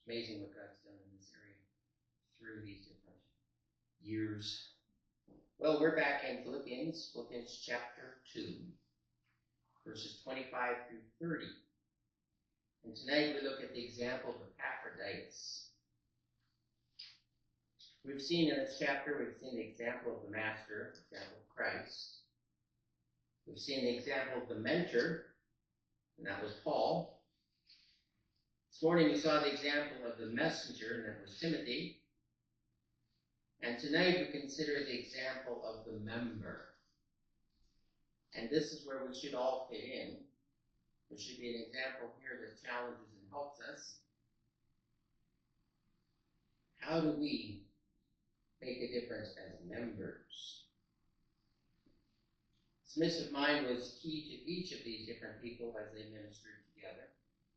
Amazing what God's done in this area through these different years. Well, we're back in Philippians chapter 2, verses 25 through 30. And tonight we look at the example of Epaphroditus. We've seen in this chapter, we've seen the example of the Master, the example of Christ. We've seen the example of the mentor, and that was Paul. This morning we saw the example of the messenger, and that was Timothy. And tonight we consider the example of the member. And this is where we should all fit in. There should be an example here that challenges and helps us. How do we make a difference as members? Submissive mind was key to each of these different people as they ministered together.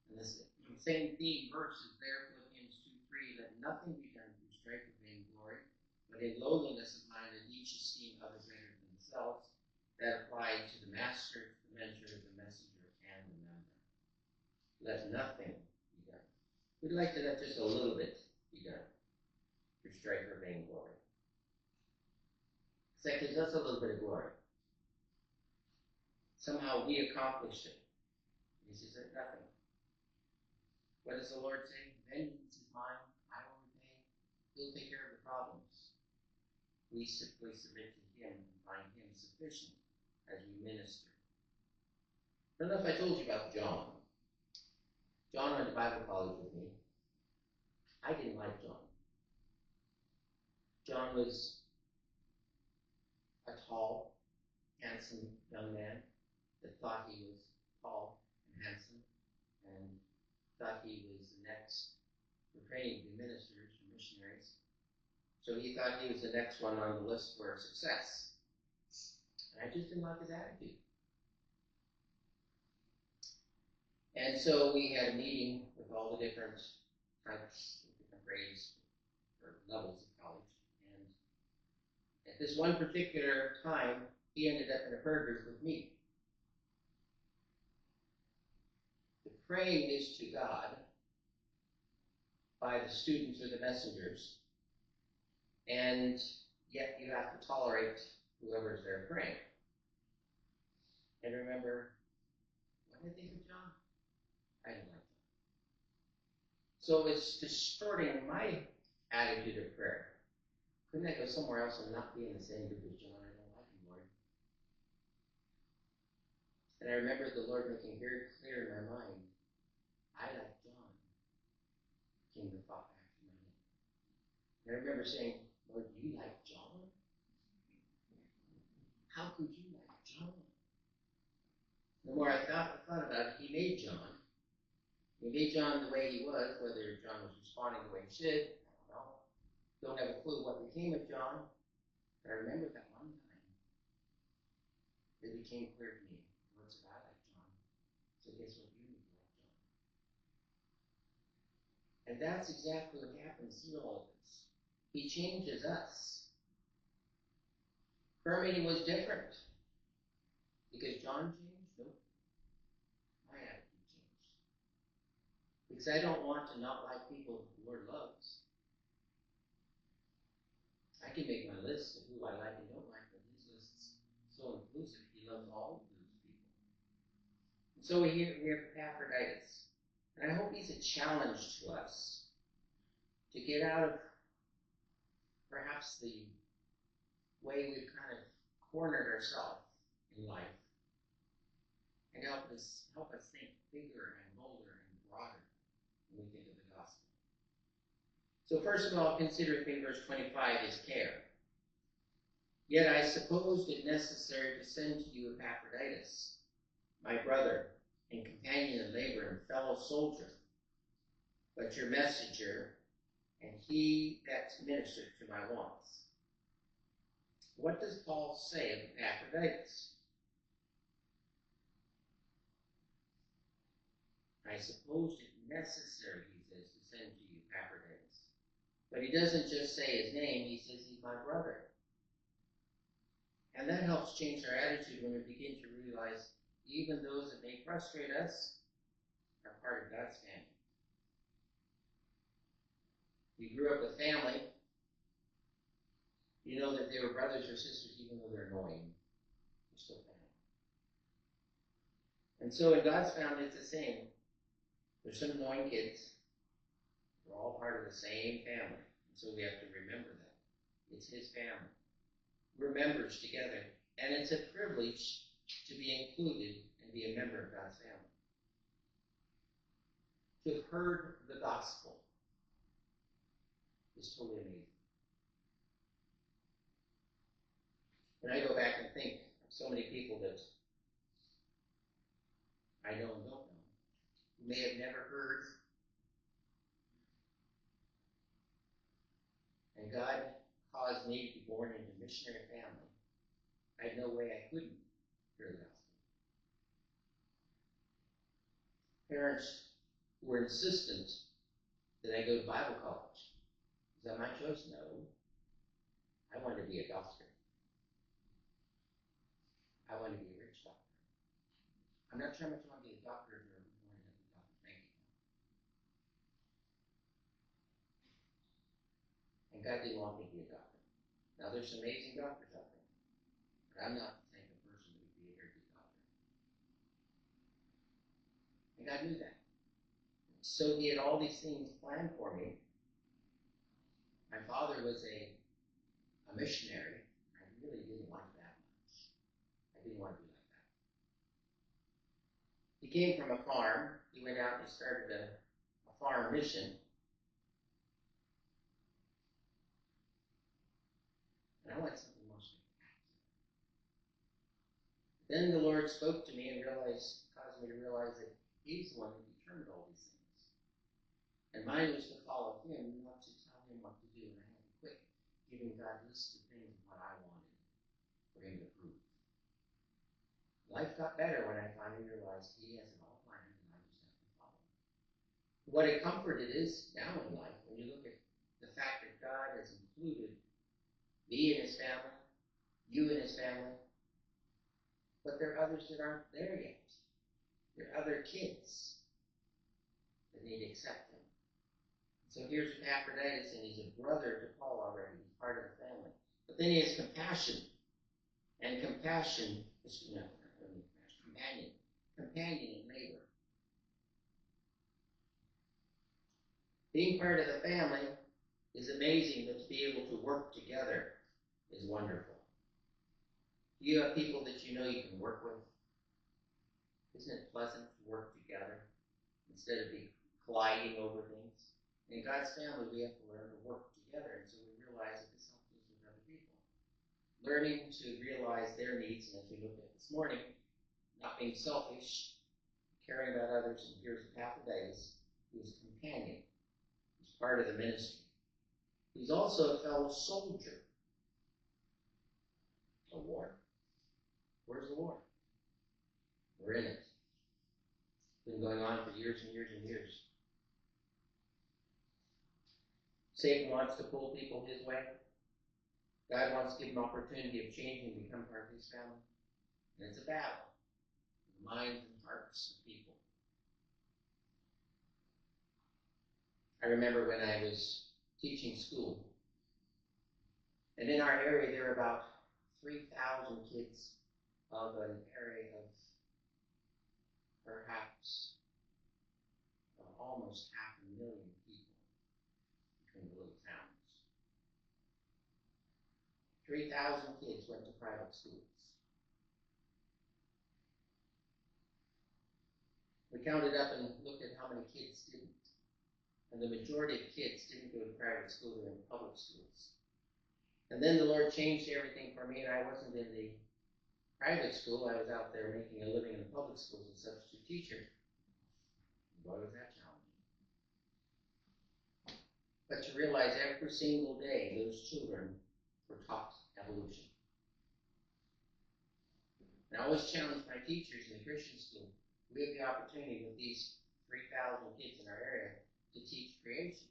And this same theme verse is there, Philippians 2:3, let nothing be done through strife of vainglory, but in lowliness of mind, that each esteem others greater than themselves. That applied to the master, the mentor, the messenger, and the member. Let nothing be done. We'd like to let just a little bit be done through strife or vainglory. That gives us a little bit of glory. Somehow we accomplished it. He says, nothing. What does the Lord say? Vengeance is mine, I will repay. He'll take care of the problems. We simply submit to him and find him sufficient as we minister. I don't know if I told you about John. John went to Bible college with me. I didn't like John. John was a tall, handsome young man that thought he was tall and handsome and thought he was the next. We're training to be ministers or missionaries. So he thought he was the next one on the list for success. And I just didn't like his attitude. And so we had a meeting with all the different types, different grades or levels of college. And at this one particular time, he ended up in a prayer group with me. The praying is to God by the students or the messengers, and yet you have to tolerate whoever's there praying. And remember, what did I think of John? I didn't like John. So it's distorting my attitude of prayer. Couldn't I go somewhere else and not be in the same group as John? I don't like him, Lord. And I remember the Lord making very clear in my mind, I like John. Came the thought back to my head. And I remember saying, Lord, you like John? How could you like John? The more I thought about it, he made John. He made John the way he was, whether John was responding the way he should, I don't know. Don't have a clue what became of John. But I remember that one time it became clear to me, Lord said, I like John. So guess what, you need to like John. And that's exactly what happens through all of this. He changes us. Prayer meeting was different. Because John changed? Nope. My attitude changed. Because I don't want to not like people the Lord loves. I can make my list of who I like and don't like, but his list is so inclusive. He loves all of those people. And so we have Epaphroditus. And I hope he's a challenge to us to get out of perhaps the way we've kind of cornered ourselves in life and help us think bigger and bolder and broader when we think of the gospel. So first of all, consider in verse 25 his care. Yet I supposed it necessary to send to you Epaphroditus, my brother and companion in labor and fellow soldier, but your messenger, and he that ministered to my wants. What does Paul say of Epaphroditus? I supposed it necessary, he says, to send to you Epaphroditus. But he doesn't just say his name, he says he's my brother. And that helps change our attitude when we begin to realize even those that may frustrate us are part of God's family. you grew up with family, you know that they were brothers or sisters even though they're annoying. They're still family. And so in God's family, it's the same. There's some annoying kids. We're all part of the same family. And so we have to remember that. It's his family. We're members together. And it's a privilege to be included and be a member of God's family. To have heard the gospel is totally amazing. When I go back and think of so many people that I know and don't know, who may have never heard, and God caused me to be born into a missionary family, I had no way I couldn't hear the gospel. Parents who were insistent that I go to Bible college. Is that my choice? No. I wanted to be a doctor. I wanted to be a rich doctor. I'm not sure how much I want to be a doctor if you're born into a doctor. Thank you. And God didn't want me to be a doctor. Now, there's some amazing doctors out there, but I'm not the type of person who would be a very good doctor. And God knew that. So he had all these things planned for me. My father was a missionary. I really didn't like that much. I didn't want to be like that. He came from a farm. He went out and he started a farm mission. And I wanted something more spectacular. Then the Lord spoke to me and caused me to realize that he's the one who determined all these things. And mine was to follow him, not to tell him what to do. And I had to quit giving God lists of things of what I wanted for him to prove. Life got better when I finally realized he has it all planned and I just have to follow. What a comfort it is now in life when you look at the fact that God has included me in his family, you in his family, but there are others that aren't there yet. There are other kids that need to accept him. So here's Epaphroditus, and he's a brother to Paul already. He's part of the family. But then he has compassion. And companion and neighbor. Being part of the family is amazing, but to be able to work together is wonderful. You have people that you know you can work with. Isn't it pleasant to work together instead of be colliding over things? In God's family, we have to learn to work together, and so we realize that this helps us with other people. Learning to realize their needs, and as we looked at this morning, not being selfish, caring about others, and here's Epaphroditus, who's a companion, who's part of the ministry. He's also a fellow soldier. A war. Where's the war? We're in it. It's been going on for years and years and years. Satan wants to pull people his way. God wants to give him opportunity of changing and become part of his family. And it's a battle. The minds and hearts of people. I remember when I was teaching school. And in our area, there were about 3,000 kids of an area of perhaps almost 500,000 people between the little towns. 3,000 kids went to private schools. We counted up and looked at how many kids didn't. And the majority of kids didn't go to private school, they were in public schools. And then the Lord changed everything for me, and I wasn't in the private school. I was out there making a living in the public schools as a substitute teacher. Boy, was that challenging. But to realize every single day those children were taught evolution. And I always challenge my teachers in the Christian school. We have the opportunity with these 3,000 kids in our area to teach creation.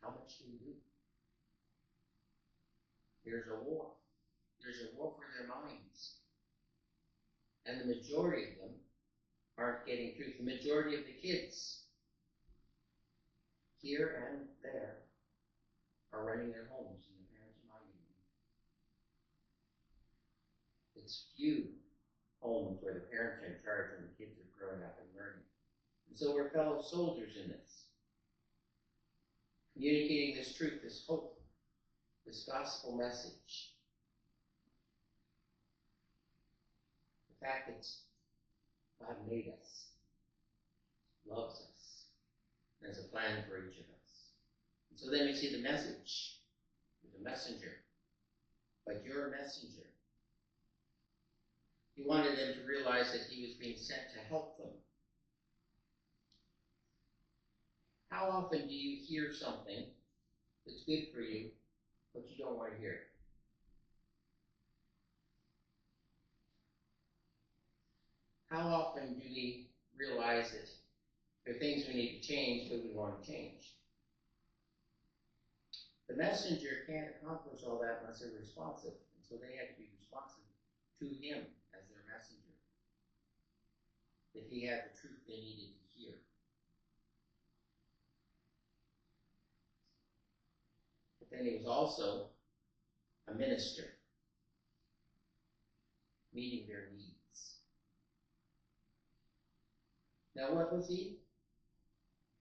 How much do we do? There's a war. There's a war for their minds. And the majority of them aren't getting truth. The majority of the kids here and there, are running their homes and the parents are minding them. It's few homes where the parents are in charge and the kids are growing up and learning. And so we're fellow soldiers in this. Communicating this truth, this hope, this gospel message. The fact that God made us, loves us, and has a plan for each of us. And so then we see the message, the messenger. But you're a messenger. He wanted them to realize that he was being sent to help them. How often do you hear something that's good for you, but you don't want to hear it? How often do we realize that there are things we need to change, but we want to change? The messenger can't accomplish all that unless they're responsive, and so they had to be responsive to him as their messenger. That he had the truth they needed to hear. But then he was also a minister, meeting their needs. Now what was he?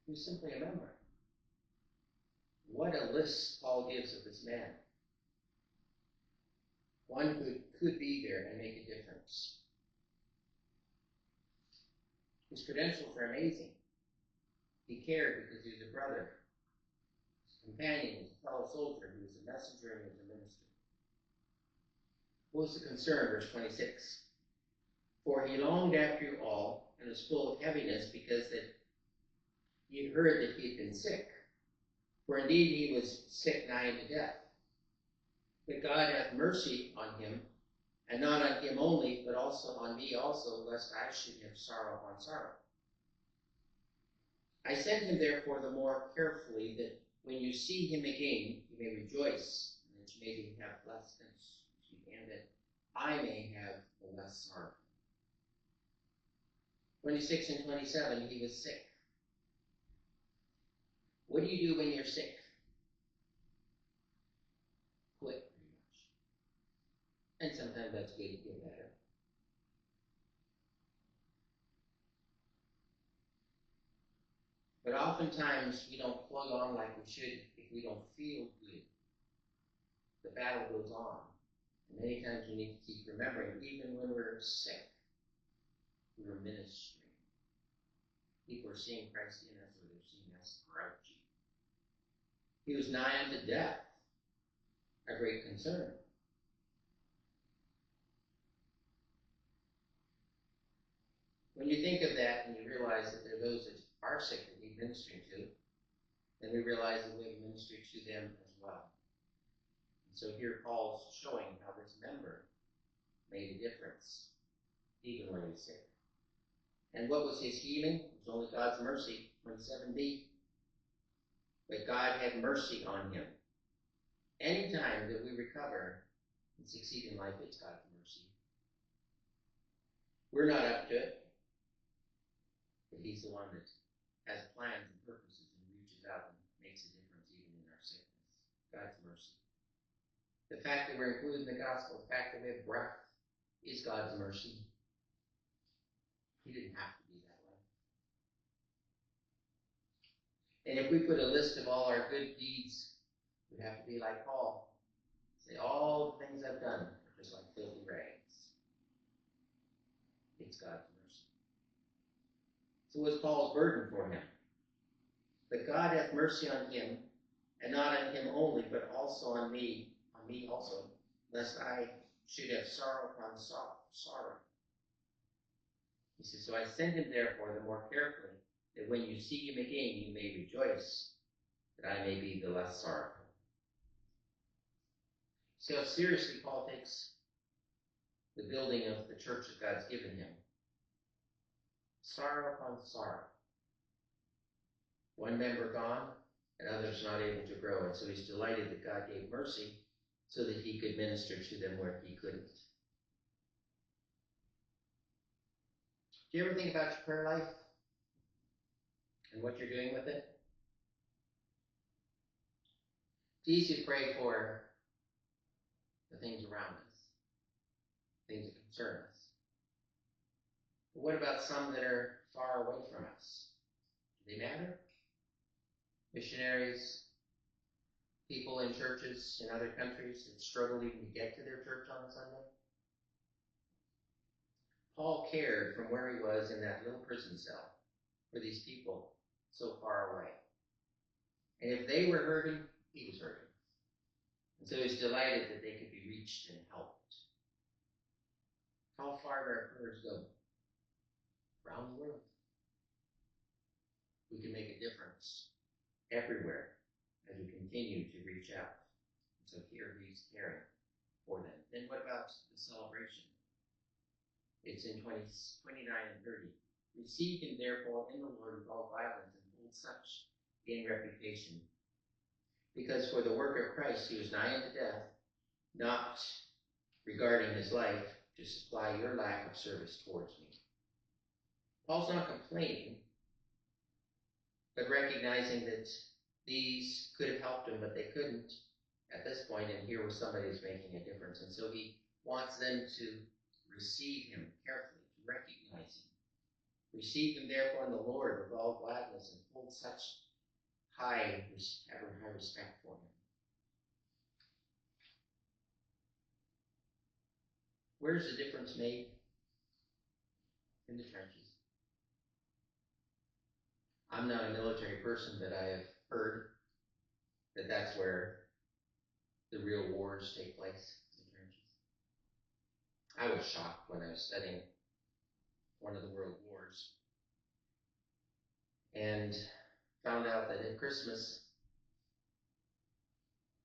He was simply a member. What a list Paul gives of this man. One who could be there and make a difference. His credentials are amazing. He cared because he was a brother. His companion was a fellow soldier. He was a messenger and he was a minister. What was the concern? Verse 26. For he longed after you all and was full of heaviness because that he had heard that he had been sick. For indeed he was sick nigh unto death. But God hath mercy on him, and not on him only, but also on me also, lest I should have sorrow upon sorrow. I sent him therefore the more carefully, that when you see him again, you may rejoice, and that you may have less, and that I may have the less sorrow. 26 and 27, he was sick. What do you do when you're sick? Quit, pretty much. And sometimes that's good to get better. But oftentimes we don't plug on like we should if we don't feel good. The battle goes on. And many times we need to keep remembering, even when we're sick, we're ministering. People are seeing Christ in us, or they're seeing us grouchy. He was nigh unto death, a great concern. When you think of that and you realize that there are those that are sick that need ministering to, then we realize that we have ministry to them as well. And so here Paul's showing how this member made a difference, even when he was sick. And what was his healing? It was only God's mercy, 27b. But God had mercy on him. Any time that we recover and succeed in life, it's God's mercy. We're not up to it. But he's the one that has plans and purposes and reaches out and makes a difference even in our sickness. God's mercy. The fact that we're included in the gospel, the fact that we have breath, is God's mercy. He didn't have to be that way. And if we put a list of all our good deeds, we'd have to be like Paul. Say, all the things I've done are just like filthy rags. It's God's mercy. So was Paul's burden for him. But God hath mercy on him, and not on him only, but also on me also, lest I should have sorrow upon sorrow. He says, so I send him therefore the more carefully, that when you see him again, you may rejoice, that I may be the less sorrowful. See how seriously Paul takes the building of the church that God's given him. Sorrow upon sorrow. One member gone, and others not able to grow. And so he's delighted that God gave mercy so that he could minister to them where he couldn't. Do you ever think about your prayer life and what you're doing with it? easy to pray for the things around us, things that concern us. But what about some that are far away from us? Do they matter? Missionaries, people in churches in other countries that struggle even to get to their church on a Sunday. Paul cared from where he was in that little prison cell for these people so far away. And if they were hurting, he was hurting. And so he was delighted that they could be reached and helped. How far do our prayers go? Around the world. We can make a difference everywhere as we continue to reach out. So here he's caring for them. Then what about the celebration? It's in 29 and 30. Receive him therefore in the Lord with all violence and hold such in reputation. Because for the work of Christ he was nigh unto death, not regarding his life, to supply your lack of service towards me. Paul's not complaining, but recognizing that these could have helped him, but they couldn't at this point, and here was somebody who's making a difference. And so he wants them to receive him carefully, to recognize him. Receive him therefore in the Lord with all gladness, and hold such high respect for him. Where's the difference made? In the trenches. I'm not a military person, but I have heard that that's where the real wars take place, in the trenches. I was shocked when I was studying one of the world wars and found out that at Christmas,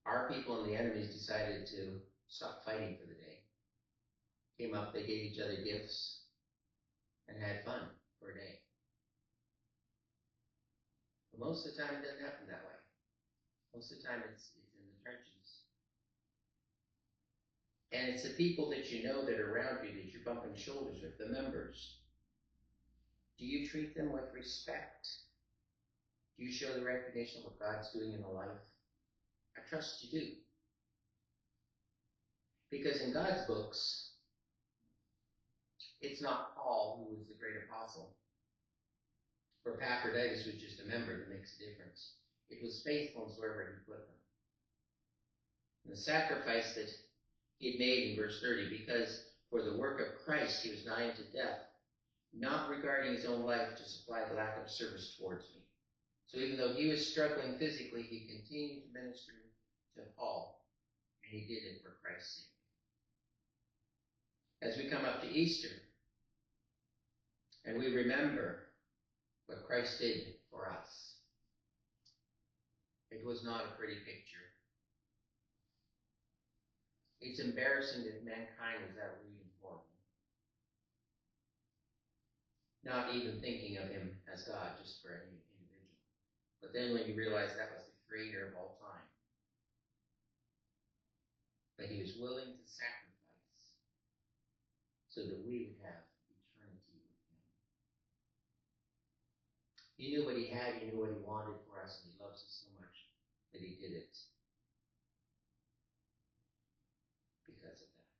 our people and the enemies decided to stop fighting for the day. Came up, they gave each other gifts, and had fun for a day. But most of the time, it doesn't happen that way. Most of the time, it's in the trenches. And it's the people that you know that are around you that you're bumping shoulders with, the members. Do you treat them with respect? Do you show the recognition of what God's doing in their life? I trust you do. Because in God's books, it's not Paul who was the great apostle, or Epaphroditus was just a member that makes a difference. It was faithfulness wherever he put them. And the sacrifice that he had made in verse 30, because for the work of Christ he was nigh unto death, not regarding his own life to supply the lack of service towards me. So even though he was struggling physically, he continued to minister to Paul, and he did it for Christ's sake. As we come up to Easter, and we remember what Christ did for us, it was not a pretty picture. It's embarrassing that mankind was that rude and horrible. Not even thinking of him as God, just for any individual. But then when you realize that was the creator of all time, that he was willing to sacrifice so that we would have eternity with him. He knew what he had, he knew what he wanted for us, and he loves us so much that he did it because of that.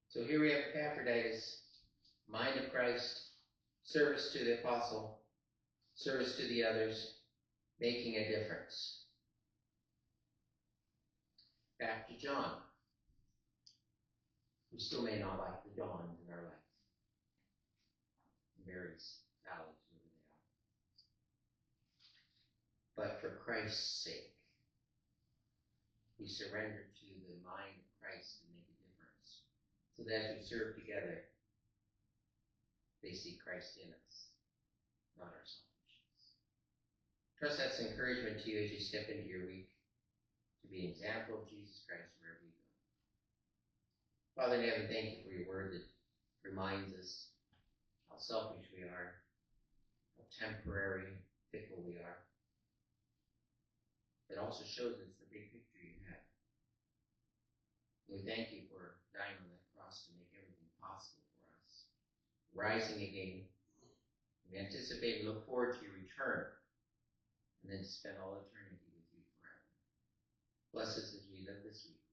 So here we have Epaphroditus, mind of Christ, service to the apostle, service to the others, making a difference. Back to John. We still may not like the Johns in our life. Mary's valleys, wherever they are. But for Christ's sake, we surrender to the mind of Christ and make a difference. So that as we serve together, they see Christ in us, not our selfishness. Trust that's encouragement to you as you step into your week, to be an example of Jesus Christ wherever you go. Father in heaven, thank you for your word that reminds us how selfish we are, how temporary, fickle we are. It also shows us the big picture you have. We thank you for dying on that cross to make everything possible for us. Rising again. We anticipate and look forward to your return, and then to spend all eternity with you forever. bless us as we live this week.